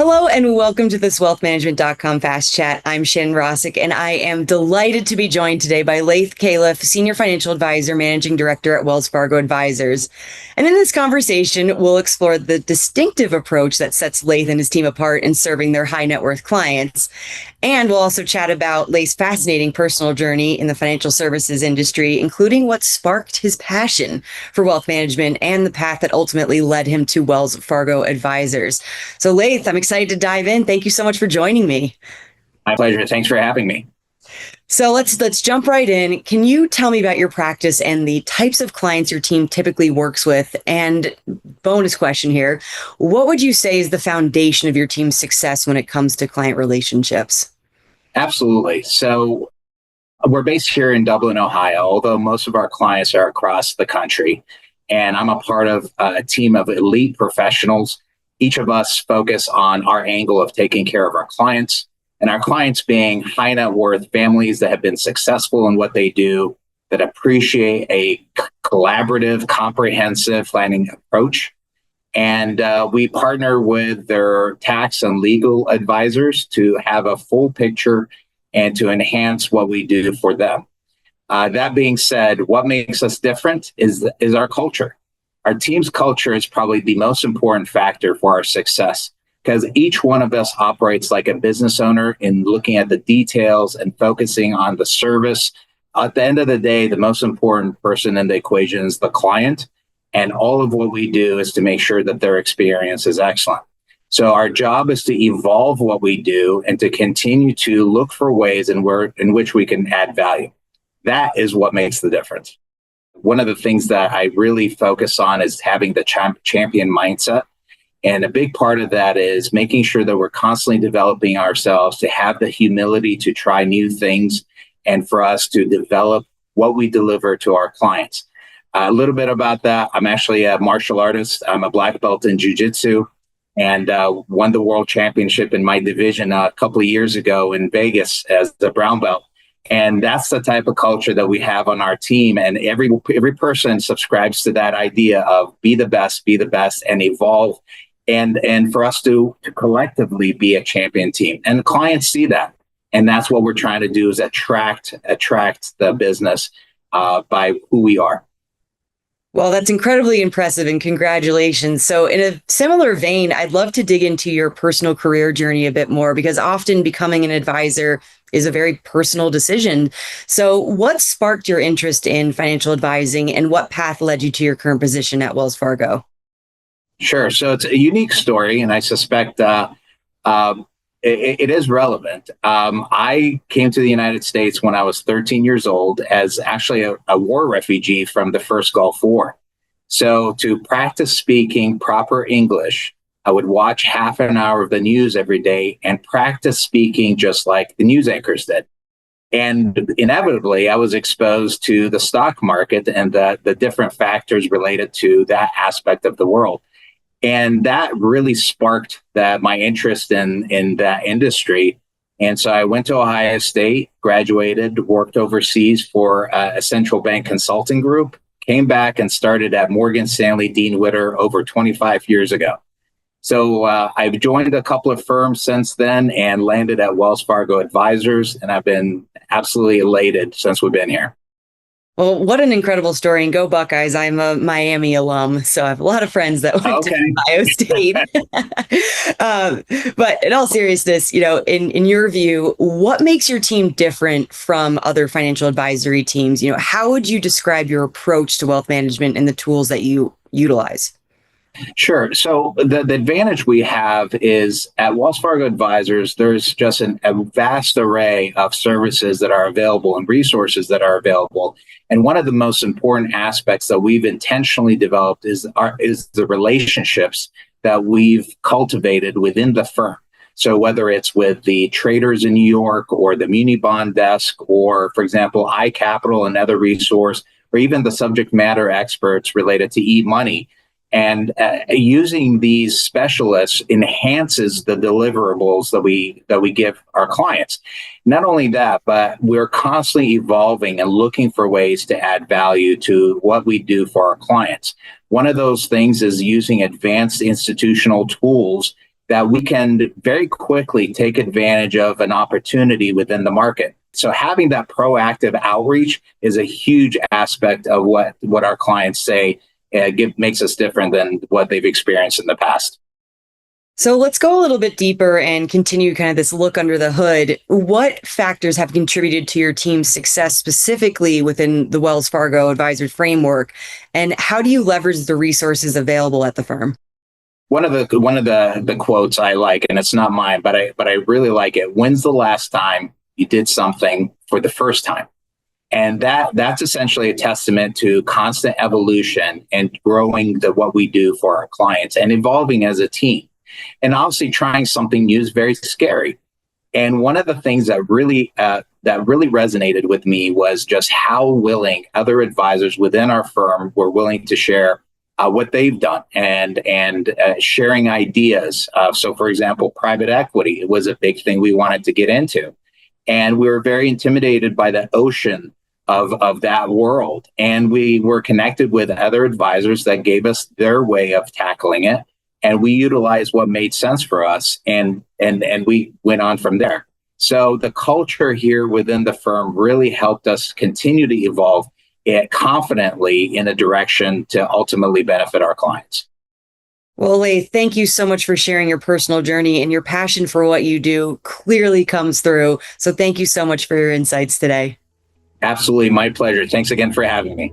Hello and welcome to this wealthmanagement.com Fast Chat. I'm Shannon Rossick, and I am delighted to be joined today by Laith Califf, Senior Financial Advisor, Managing Director at Wells Fargo Advisors. And in this conversation, we'll explore the distinctive approach that sets Laith and his team apart in serving their high net worth clients. And we'll also chat about Laith's fascinating personal journey in the financial services industry, including what sparked his passion for wealth management and the path that ultimately led him to Wells Fargo Advisors. So Laith, I'm excited to dive in. Thank you so much for joining me. My pleasure. Thanks for having me. So let's jump right in. Can you tell me about your practice and the types of clients your team typically works with? And bonus question here, what would you say is the foundation of your team's success when it comes to client relationships? Absolutely. So we're based here in Dublin, Ohio, although most of our clients are across the country. And I'm a part of a team of elite professionals. Each of us focus on our angle of taking care of our clients, and our clients being high net worth families that have been successful in what they do, that appreciate a collaborative, comprehensive planning approach. And we partner with their tax and legal advisors to have a full picture and to enhance what we do for them. That being said, what makes us different is our culture. Our team's culture is probably the most important factor for our success, because each one of us operates like a business owner in looking at the details and focusing on the service. At the end of the day, the most important person in the equation is the client. And all of what we do is to make sure that their experience is excellent. So our job is to evolve what we do and to continue to look for ways in which we can add value. That is what makes the difference. One of the things that I really focus on is having the champion mindset. And a big part of that is making sure that we're constantly developing ourselves to have the humility to try new things and for us to develop what we deliver to our clients. A little bit about that. I'm actually a martial artist. I'm a black belt in jiu-jitsu and won the world championship in my division a couple of years ago in Vegas as the brown belt. And that's the type of culture that we have on our team. And every person subscribes to that idea of be the best, and evolve. And for us to collectively be a champion team. And clients see that. And that's what we're trying to do is attract the business by who we are. Well, that's incredibly impressive and congratulations. So in a similar vein, I'd love to dig into your personal career journey a bit more, because often becoming an advisor is a very personal decision. So what sparked your interest in financial advising and what path led you to your current position at Wells Fargo? Sure. So it's a unique story, and I suspect it is relevant. I came to the United States when I was 13 years old as actually a war refugee from the first Gulf War. So to practice speaking proper English, I would watch half an hour of the news every day and practice speaking just like the news anchors did. And inevitably, I was exposed to the stock market and the different factors related to that aspect of the world. And that really sparked my interest in that industry. And so I went to Ohio State, graduated, worked overseas for a central bank consulting group, came back and started at Morgan Stanley Dean Witter over 25 years ago. So I've joined a couple of firms since then and landed at Wells Fargo Advisors. And I've been absolutely elated since we've been here. Well, what an incredible story. And go Buckeyes. I'm a Miami alum, so I have a lot of friends that went to Ohio State. But in all seriousness, in your view, what makes your team different from other financial advisory teams? How would you describe your approach to wealth management and the tools that you utilize? Sure. So the advantage we have is at Wells Fargo Advisors, there's just a vast array of services that are available and resources that are available. And one of the most important aspects that we've intentionally developed is the relationships that we've cultivated within the firm. So whether it's with the traders in New York or the muni bond desk, or, for example, iCapital, another resource, or even the subject matter experts related to e-money. And using these specialists enhances the deliverables that we give our clients. Not only that, but we're constantly evolving and looking for ways to add value to what we do for our clients. One of those things is using advanced institutional tools that we can very quickly take advantage of an opportunity within the market. So having that proactive outreach is a huge aspect of what our clients say makes us different than what they've experienced in the past. So let's go a little bit deeper and continue kind of this look under the hood. What factors have contributed to your team's success specifically within the Wells Fargo Advisor framework? And how do you leverage the resources available at the firm? One of the quotes I like, and it's not mine, but I really like it. When's the last time you did something for the first time? And that's essentially a testament to constant evolution and growing what we do for our clients and evolving as a team. And obviously, trying something new is very scary. And one of the things that really resonated with me was just how willing other advisors within our firm were willing to share what they've done and sharing ideas. So, for example, private equity was a big thing we wanted to get into, and we were very intimidated by the ocean of that world. And we were connected with other advisors that gave us their way of tackling it. And we utilized what made sense for us, and we went on from there. So the culture here within the firm really helped us continue to evolve it confidently in a direction to ultimately benefit our clients. Well, Laith, thank you so much for sharing your personal journey, and your passion for what you do clearly comes through. So thank you so much for your insights today. Absolutely, my pleasure. Thanks again for having me.